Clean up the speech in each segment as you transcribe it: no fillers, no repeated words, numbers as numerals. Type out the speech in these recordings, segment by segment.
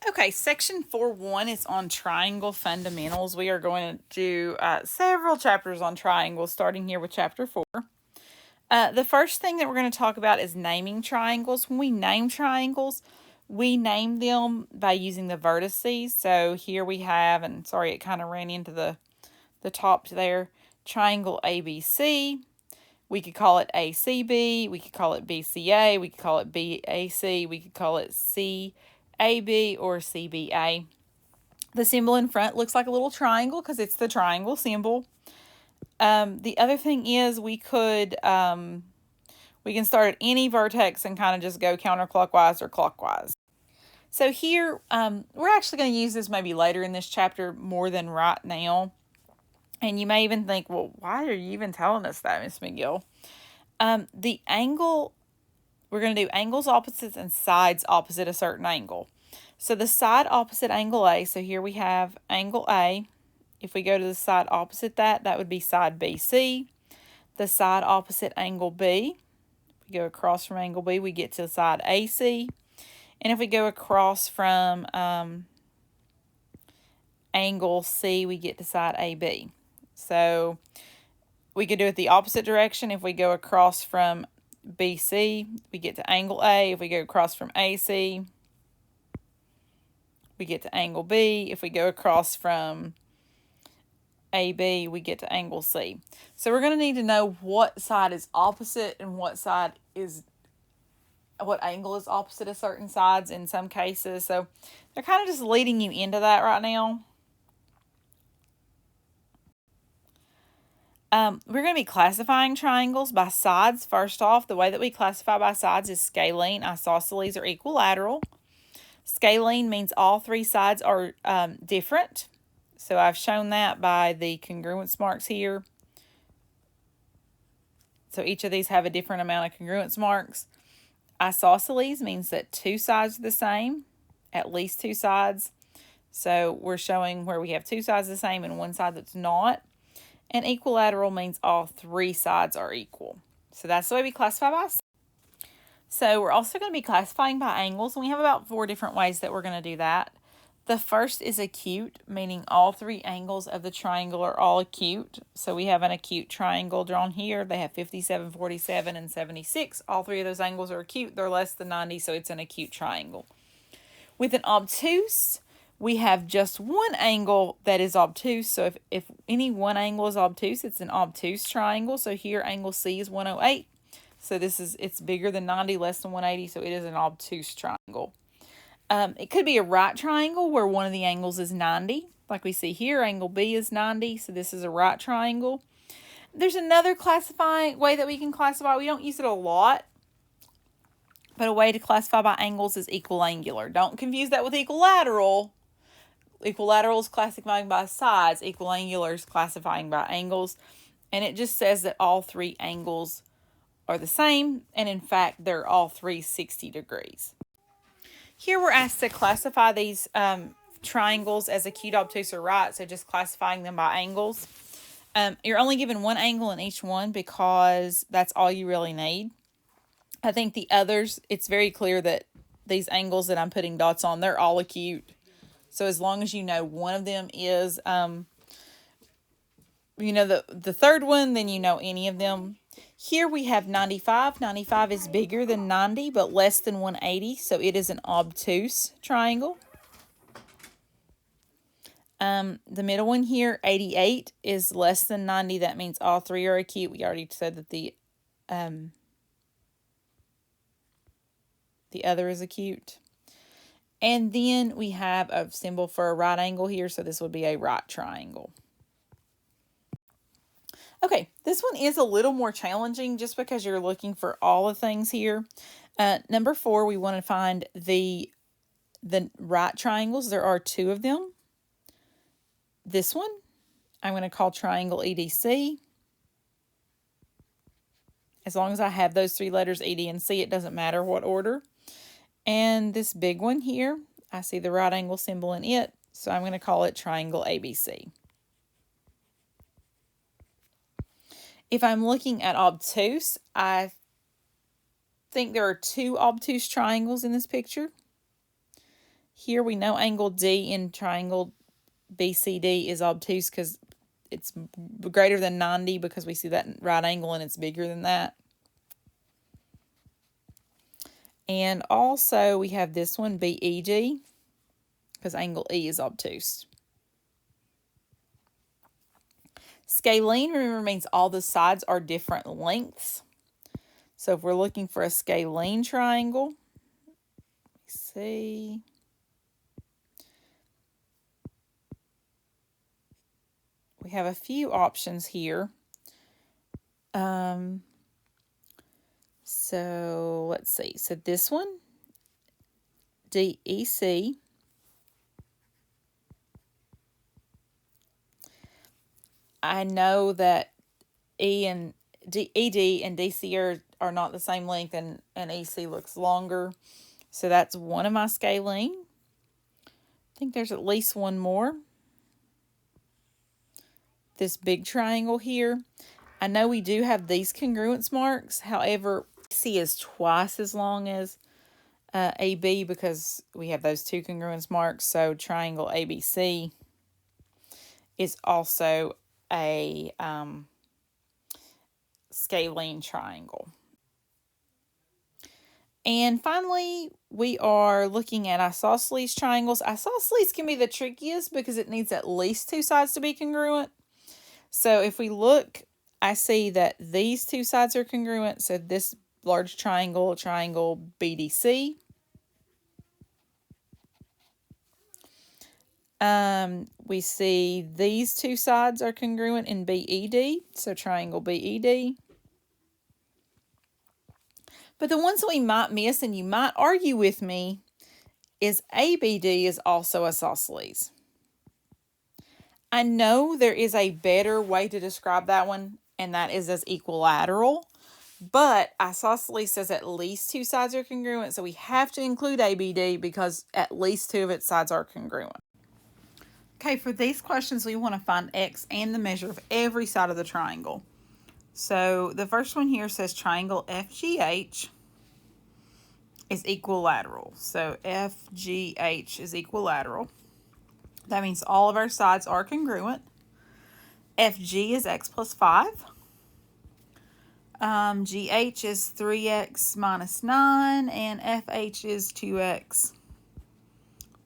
Okay, section 4-1 is on triangle fundamentals. We are going to do several chapters on triangles, starting here with chapter 4. The first thing that we're going to talk about is naming triangles. When we name triangles, we name them by using the vertices. So here we have, and sorry, it kind of ran into the top there, triangle ABC. We could call it ACB, we could call it BCA, we could call it BAC, we could call it CAB or CBA. The symbol in front looks like a little triangle because it's the triangle symbol. The other thing is we can start at any vertex and kind of just go counterclockwise or clockwise. So here, we're actually going to use this maybe later in this chapter more than right now. And you may even think, well, why are you even telling us that, Miss McGill? The angle, we're going to do angles opposites and sides opposite a certain angle. So the side opposite angle A, so here we have angle A. If we go to the side opposite that would be side BC. The side opposite angle B, if we go across from angle B, we get to side AC. And if we go across from angle C, we get to side AB. So we could do it the opposite direction. If we go across from BC, we get to angle A. If we go across from AC, we get to angle B. If we go across from AB, we get to angle C. So we're going to need to know what side is opposite and what angle is opposite of certain sides in some cases. So they're kind of just leading you into that right now. We're going to be classifying triangles by sides. First off, the way that we classify by sides is scalene, isosceles, or equilateral. Scalene means all three sides are different. So I've shown that by the congruence marks here. So each of these have a different amount of congruence marks. Isosceles means that two sides are the same, at least two sides. So we're showing where we have two sides the same and one side that's not. And equilateral means all three sides are equal. So that's the way we classify by sides. So we're also going to be classifying by angles, and we have about 4 different ways that we're going to do that. The first is acute, meaning all 3 angles of the triangle are all acute. So we have an acute triangle drawn here. They have 57, 47, and 76. All 3 of those angles are acute. They're less than 90, so it's an acute triangle. With an obtuse, we have just one angle that is obtuse. So if any one angle is obtuse, it's an obtuse triangle. So here angle C is 108. So it's bigger than 90, less than 180, so it is an obtuse triangle. It could be a right triangle where one of the angles is 90. Like we see here, angle B is 90, so this is a right triangle. There's another classifying way that we can classify. We don't use it a lot, but a way to classify by angles is equiangular. Don't confuse that with equilateral. Equilateral is classifying by sides. Equiangular is classifying by angles. And it just says that all 3 angles are the same, and in fact, they're all 360 degrees. Here we're asked to classify these triangles as acute, obtuse, or right, so just classifying them by angles. You're only given one angle in each one because that's all you really need. I think the others, it's very clear that these angles that I'm putting dots on, they're all acute. So as long as you know one of them is, the third one, then you know any of them. Here we have 95. 95 is bigger than 90, but less than 180, so it is an obtuse triangle. The middle one here, 88, is less than 90. That means all 3 are acute. We already said that the other is acute. And then we have a symbol for a right angle here, so this would be a right triangle. Okay, this one is a little more challenging just because you're looking for all the things here. Number 4, we want to find the right triangles. There are 2 of them. This one, I'm going to call triangle EDC. As long as I have those 3 letters, ED and C, it doesn't matter what order. And this big one here, I see the right angle symbol in it, so I'm going to call it triangle ABC. If I'm looking at obtuse, I think there are 2 obtuse triangles in this picture. Here we know angle D in triangle BCD is obtuse because it's greater than 90 because we see that right angle and it's bigger than that. And also we have this one, BEG, because angle E is obtuse. Scalene, remember, means all the sides are different lengths. So if we're looking for a scalene triangle, let me see. We have a few options here. So let's see. So this one, DEC. I know that ED and DC are not the same length, and EC looks longer. So that's one of my scalene. I think there's at least one more. This big triangle here. I know we do have these congruence marks. However, C is twice as long as AB because we have those two congruence marks. So triangle ABC is also a scalene triangle. And finally, we are looking at isosceles triangles. Isosceles can be the trickiest because it needs at least two sides to be congruent. So if we look, I see that these two sides are congruent. So this large triangle, triangle BDC. We see these two sides are congruent in BED, so triangle BED. But the ones that we might miss, and you might argue with me, is ABD is also isosceles. I know there is a better way to describe that one, and that is as equilateral. But isosceles says at least two sides are congruent, so we have to include ABD because at least two of its sides are congruent. Okay, for these questions, we want to find x and the measure of every side of the triangle. So the first one here says triangle FGH is equilateral. So FGH is equilateral. That means all of our sides are congruent. FG is x plus 5. GH is 3x minus 9. And FH is 2x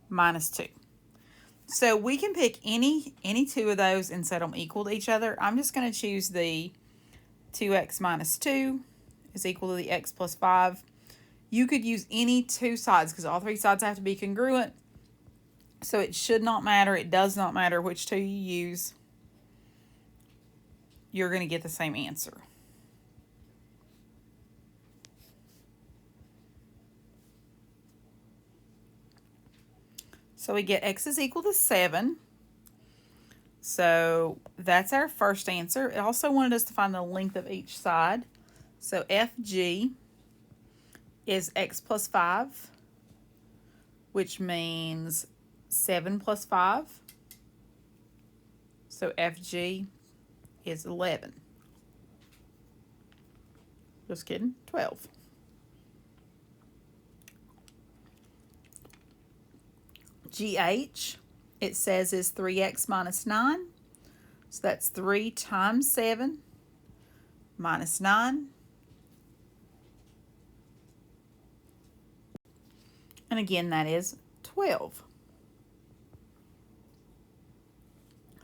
minus 2. So we can pick any two of those and set them equal to each other. I'm just going to choose the 2x minus 2 is equal to the x plus 5. You could use any two sides because all three sides have to be congruent. So it should not matter. It does not matter which two you use. You're going to get the same answer. So we get x is equal to 7. So that's our first answer. It also wanted us to find the length of each side. So FG is x plus 5, which means 7 plus 5. So FG is 11. Just kidding, 12. GH, it says, is 3x minus 9. So that's 3 times 7 minus 9. And again, that is 12.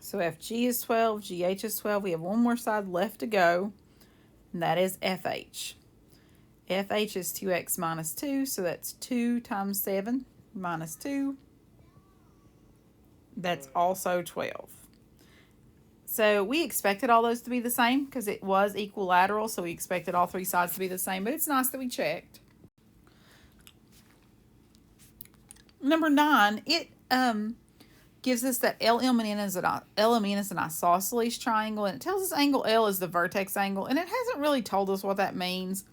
So FG is 12, GH is 12. We have one more side left to go, and that is FH. FH is 2x minus 2, so that's 2 times 7 minus 2. That's also 12. So we expected all those to be the same because it was equilateral, so we expected all three sides to be the same, but it's nice that we checked. Number 9, it gives us that LMN is an isosceles triangle, and it tells us angle L is the vertex angle, and it hasn't really told us what that means.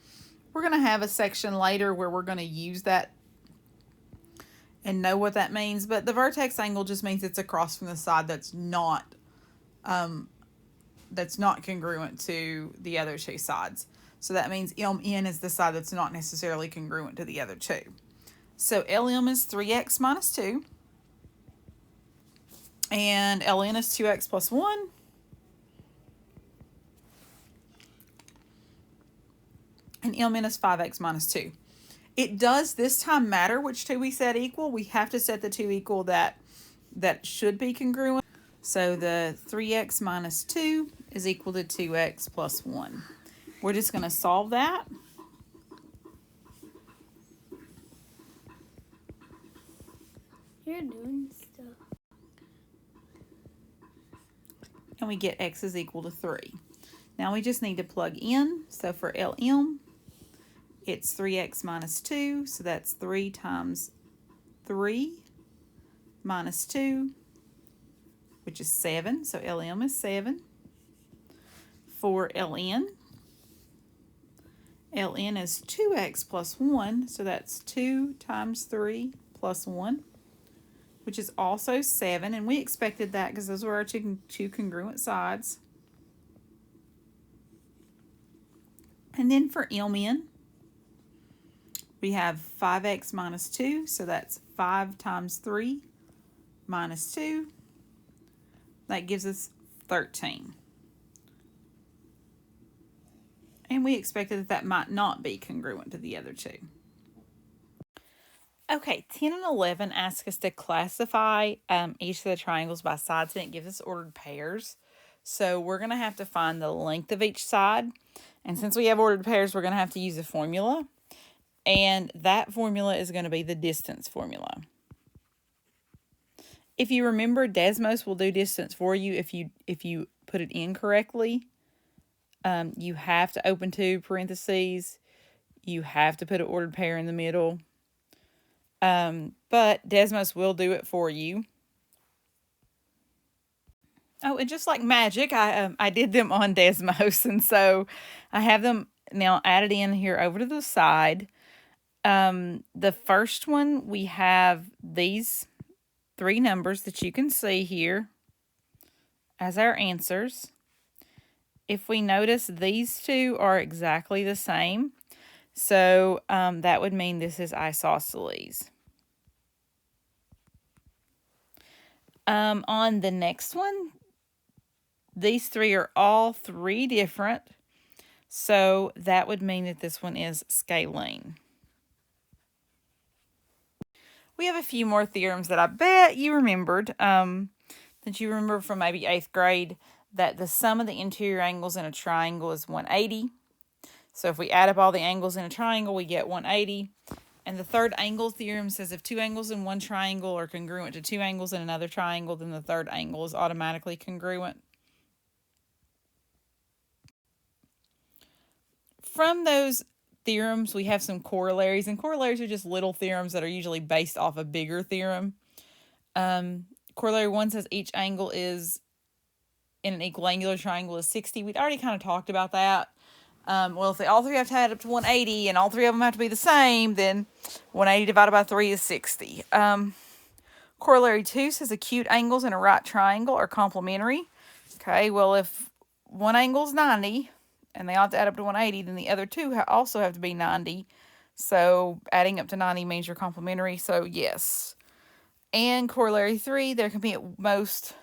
We're going to have a section later where we're going to use that and know what that means, but the vertex angle just means it's across from the side that's not congruent to the other two sides. So that means MN is the side that's not necessarily congruent to the other two. So LM is 3x minus 2. And LN is 2x plus 1. And MN is 5x minus 2. It does this time matter which two we set equal. We have to set the two equal that should be congruent. So the 3x minus 2 is equal to 2x plus 1. We're just going to solve that. You're doing stuff. And we get x is equal to 3. Now we just need to plug in. So for LM, it's 3x minus 2. So that's 3 times 3 minus 2, which is 7. So LM is 7. For LN is 2x plus 1. So that's 2 times 3 plus 1, which is also 7. And we expected that because those were our two congruent sides. And then for MN, we have 5x minus 2. So that's 5 times 3 minus 2. That gives us 13. And we expected that might not be congruent to the other two. Okay, 10 and 11 ask us to classify each of the triangles by sides, and it gives us ordered pairs. So we're going to have to find the length of each side. And since we have ordered pairs, we're going to have to use a formula. And that formula is going to be the distance formula. If you remember, Desmos will do distance for you if you put it in correctly. You have to open two parentheses. You have to put an ordered pair in the middle. But Desmos will do it for you. Oh, and just like magic, I did them on Desmos, and so I have them now added in here over to the side. The first one, we have these 3 numbers that you can see here as our answers. If we notice, these two are exactly the same. So that would mean this is isosceles. On the next one, these 3 are all 3 different. So that would mean that this one is scalene. We have a few more theorems that I bet you remembered. That you remember from maybe 8th grade, that the sum of the interior angles in a triangle is 180. So if we add up all the angles in a triangle, we get 180. And the third angle theorem says if 2 angles in one triangle are congruent to 2 angles in another triangle, then the third angle is automatically congruent. From those theorems, we have some corollaries, and corollaries are just little theorems that are usually based off a bigger theorem. Corollary 1 says each angle is in an equal angular triangle is 60. We'd already kind of talked about that. Well, if they all 3 have to add up to 180 and all 3 of them have to be the same, then 180 divided by 3 is 60. Corollary 2 says acute angles in a right triangle are complementary. Okay, well, if one angle is 90 and they all have to add up to 180, then the other 2 also have to be 90. So adding up to 90 means you're complementary, so yes. And corollary 3, there can be at most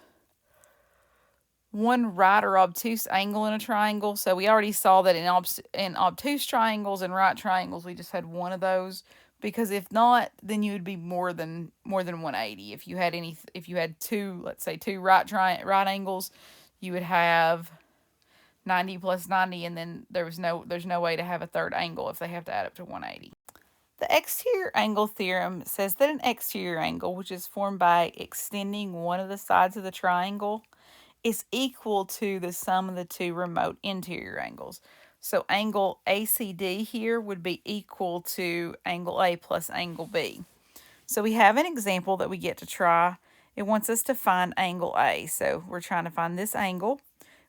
one right or obtuse angle in a triangle. So we already saw that in obtuse triangles and right triangles, we just had one of those. Because if not, then you would be more than 180. If you had 2, let's say 2 right angles, you would have 90 plus 90, and then there's no way to have a third angle if they have to add up to 180. The exterior angle theorem says that an exterior angle, which is formed by extending one of the sides of the triangle, is equal to the sum of the 2 remote interior angles. So angle ACD here would be equal to angle A plus angle B. So we have an example that we get to try. It wants us to find angle A. So we're trying to find this angle.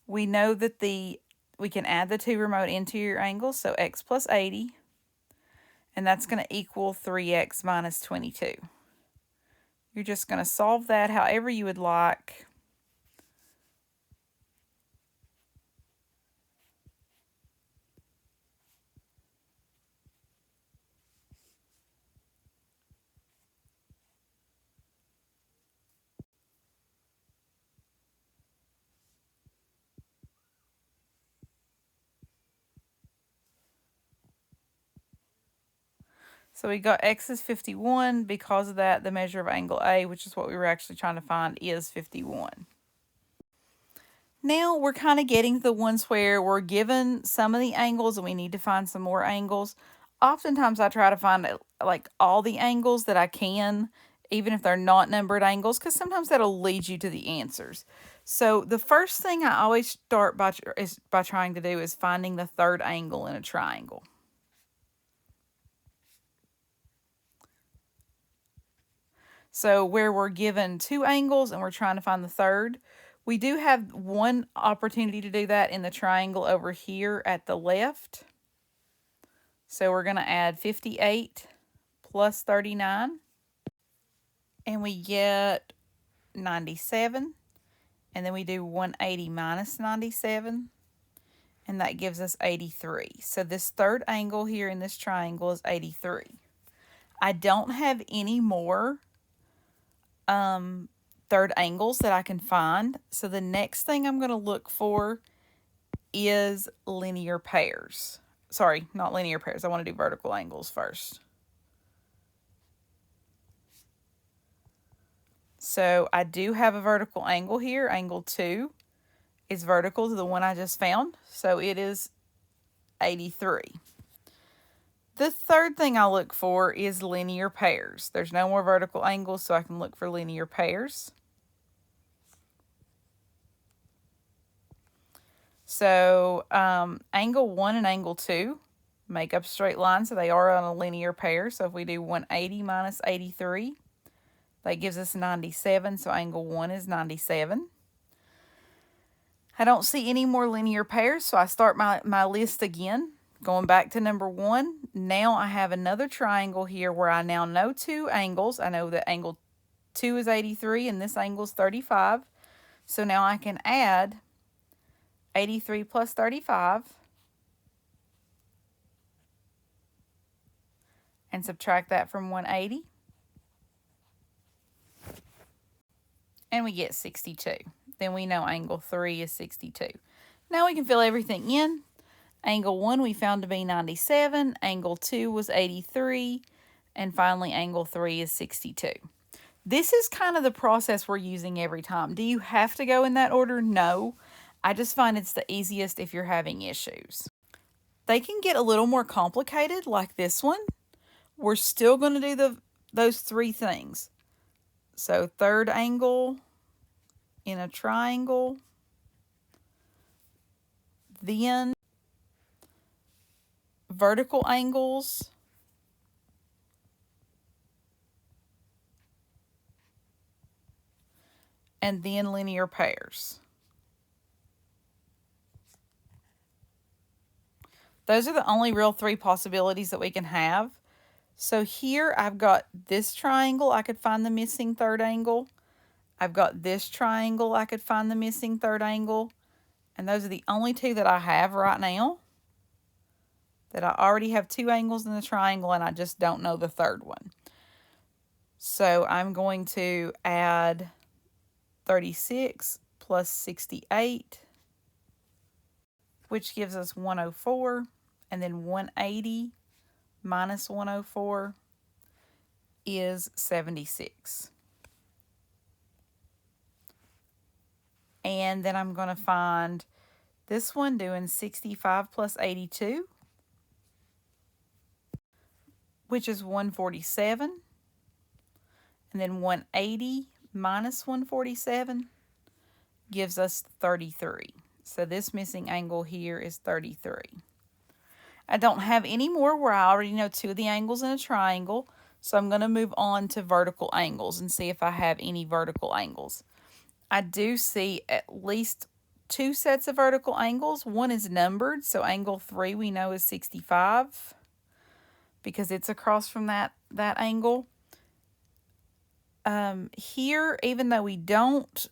We know that we can add the 2 remote interior angles, so x plus 80. And that's going to equal 3x minus 22. You're just going to solve that however you would like. So we got x is 51. Because of that, the measure of angle A, which is what we were actually trying to find, is 51. Now we're kind of getting to the ones where we're given some of the angles and we need to find some more angles. Oftentimes I try to find like all the angles that I can, even if they're not numbered angles, because sometimes that'll lead you to the answers. So the first thing I always start by trying to do is finding the third angle in a triangle. So where we're given two angles and we're trying to find the third, we do have one opportunity to do that in the triangle over here at the left. So we're going to add 58 plus 39, and we get 97. And then we do 180 minus 97, and that gives us 83. So this third angle here in this triangle is 83. I don't have any more third angles that I can find. So the next thing I'm going to look for is linear pairs. Sorry, not linear pairs. I want to do vertical angles first. So I do have a vertical angle here. Angle 2 is vertical to the one I just found. So it is 83. The third thing I look for is linear pairs. There's no more vertical angles, so I can look for linear pairs. So angle 1 and angle 2 make up a straight line, so they are on a linear pair. So if we do 180 minus 83, that gives us 97, so angle 1 is 97. I don't see any more linear pairs, so I start my list again. Going back to number 1, now I have another triangle here where I now know two angles. I know that angle 2 is 83 and this angle is 35. So now I can add 83 plus 35 and subtract that from 180. And we get 62. Then we know angle 3 is 62. Now we can fill everything in. Angle 1 we found to be 97. Angle 2 was 83. And finally, angle 3 is 62. This is kind of the process we're using every time. Do you have to go in that order? No. I just find it's the easiest if you're having issues. They can get a little more complicated, like this one. We're still going to do those three things. So third angle in a triangle, then vertical angles, and then linear pairs. Those are the only real three possibilities that we can have. So here I've got this triangle, I could find the missing third angle. I've got this triangle, I could find the missing third angle. And those are the only two that I have right now. That I already have two angles in the triangle and I just don't know the third one. So I'm going to add 36 plus 68, which gives us 104, and then 180 minus 104 is 76. And then I'm going to find this one doing 65 plus 82, which is 147. And then 180 minus 147 gives us 33. So this missing angle here is 33. I don't have any more where I already know two of the angles in a triangle. So I'm going to move on to vertical angles and see if I have any vertical angles. I do see at least two sets of vertical angles. One is numbered, so angle 3 we know is 65 because it's across from that angle. Here, even though we don't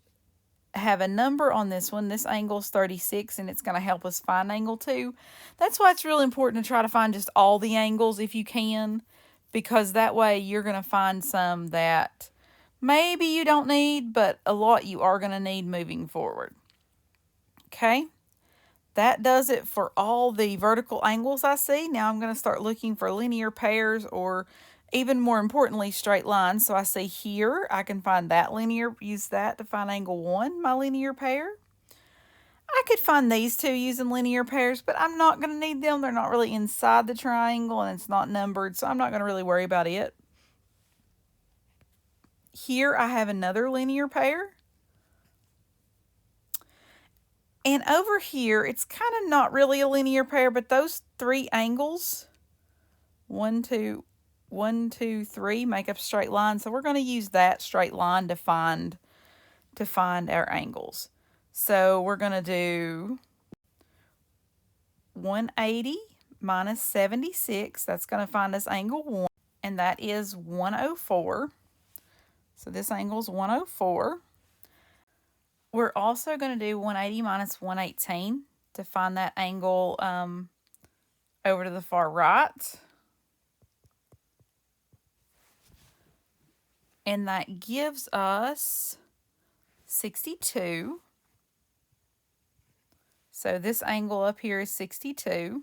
have a number on this one, this angle is 36 and it's going to help us find angle 2. That's why it's really important to try to find just all the angles if you can, because that way you're going to find some that maybe you don't need, but a lot you are going to need moving forward. Okay? that does it for all the vertical angles I see. Now I'm going to start looking for linear pairs, or even more importantly, straight lines. So I see here, I can find that linear, use that to find angle 1, my linear pair. I could find these two using linear pairs, but I'm not going to need them. They're not really inside the triangle and it's not numbered, so I'm not going to really worry about it. Here I have another linear pair. And over here, it's kind of not really a linear pair, but those three angles, 1, 2, 1, 2, 3, make up a straight line. So we're going to use that straight line to find our angles. So we're going to do 180 minus 76. That's going to find us angle 1, and that is 104. So this angle is 104. We're also going to do 180 minus 118 to find that angle over to the far right. And that gives us 62. So this angle up here is 62.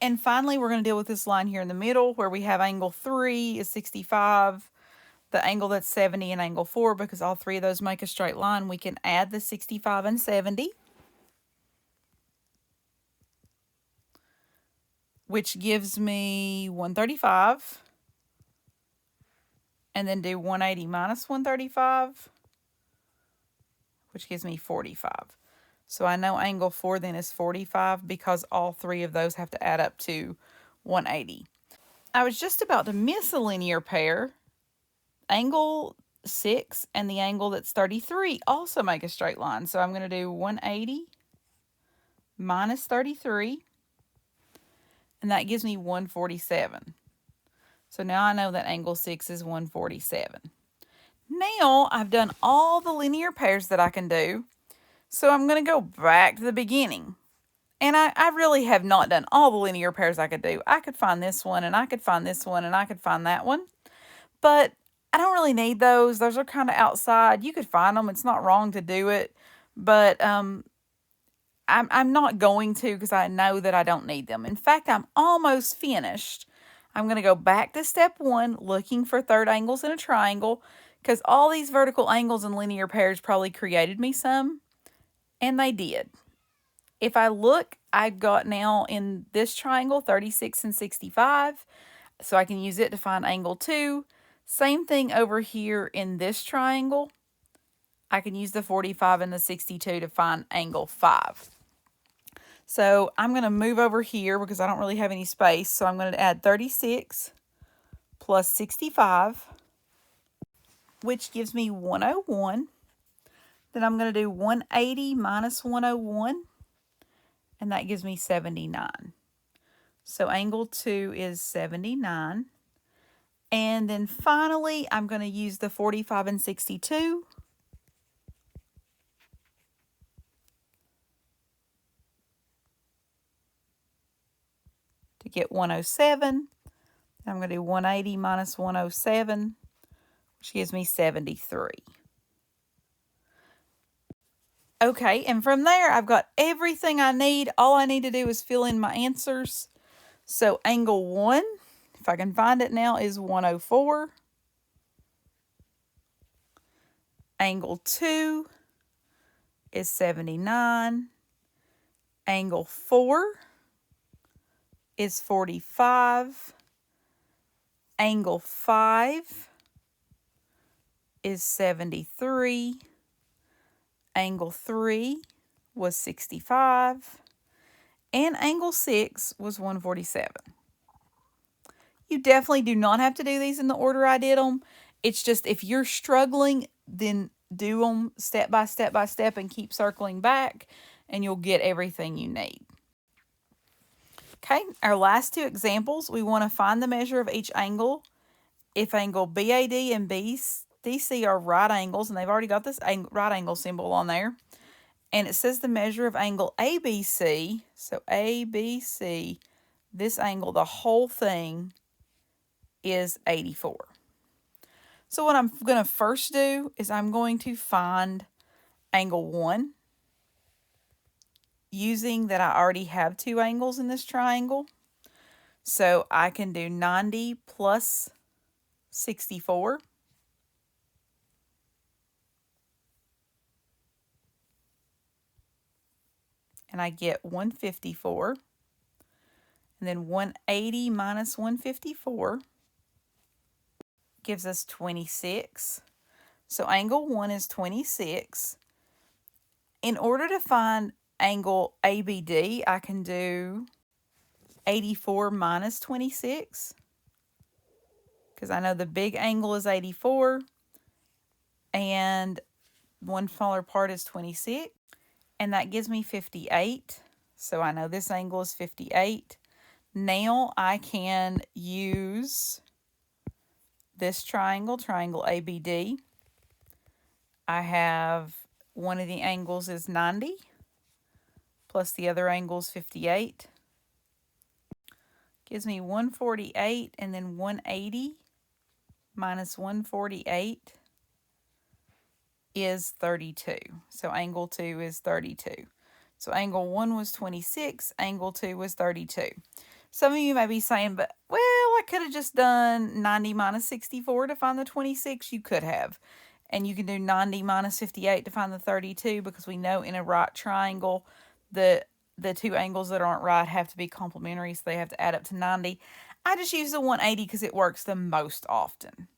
And finally, we're going to deal with this line here in the middle where we have angle 3 is 65. The angle that's 70 and angle 4, because all three of those make a straight line, we can add the 65 and 70, which gives me 135, and then do 180 minus 135, which gives me 45. So I know angle 4 then is 45 because all three of those have to add up to 180. I was just about to miss a linear pair. Angle 6 and the angle that's 33 also make a straight line. So I'm going to do 180 minus 33, and that gives me 147. So now I know that angle 6 is 147. Now I've done all the linear pairs that I can do, so I'm going to go back to the beginning. And I really have not done all the linear pairs I could do. I could find this one, and I could find this one, and I could find that one. But I don't really need those. Those are kind of outside. You could find them. It's not wrong to do it. But I'm not going to, because I know that I don't need them. In fact, I'm almost finished. I'm going to go back to step 1, looking for third angles in a triangle, because all these vertical angles and linear pairs probably created me some, and they did. If I look, I've got now in this triangle 36 and 65, so I can use it to find angle 2. Same thing over here in this triangle. I can use the 45 and the 62 to find angle 5. So I'm going to move over here because I don't really have any space. So I'm going to add 36 plus 65, which gives me 101. Then I'm going to do 180 minus 101, and that gives me 79. So angle 2 is 79. And then finally, I'm going to use the 45 and 62 to get 107. I'm going to do 180 minus 107, which gives me 73. Okay, and from there, I've got everything I need. All I need to do is fill in my answers. So angle 1, if I can find it now, is 104. Angle 2 is 79. Angle 4 is 45. Angle 5 is 73. Angle 3 was 65. And angle 6 was 147. You definitely do not have to do these in the order I did them. It's just if you're struggling, then do them step by step by step and keep circling back, and you'll get everything you need. Okay, our last two examples, we want to find the measure of each angle. If angle BAD and BDC are right angles, and they've already got this right angle symbol on there, and it says the measure of angle ABC, so ABC, this angle, the whole thing is 84. So what I'm going to first do is I'm going to find angle 1. using that I already have two angles in this triangle. So I can do 90 plus 64. And I get 154. And then 180 minus 154 gives us 26. So angle 1 is 26. In order to find angle ABD, I can do 84 minus 26, because I know the big angle is 84 and one smaller part is 26, and that gives me 58. So I know this angle is 58. Now I can use this triangle, triangle ABD. I have one of the angles is 90 plus the other angle is 58. Gives me 148, and then 180 minus 148 is 32. So angle 2 is 32. So angle 1 was 26, angle 2 was 32. Some of you may be saying, but, well, I could have just done 90 minus 64 to find the 26. You could have. And you can do 90 minus 58 to find the 32, because we know in a right triangle, the two angles that aren't right have to be complementary, so they have to add up to 90. I just use the 180 because it works the most often.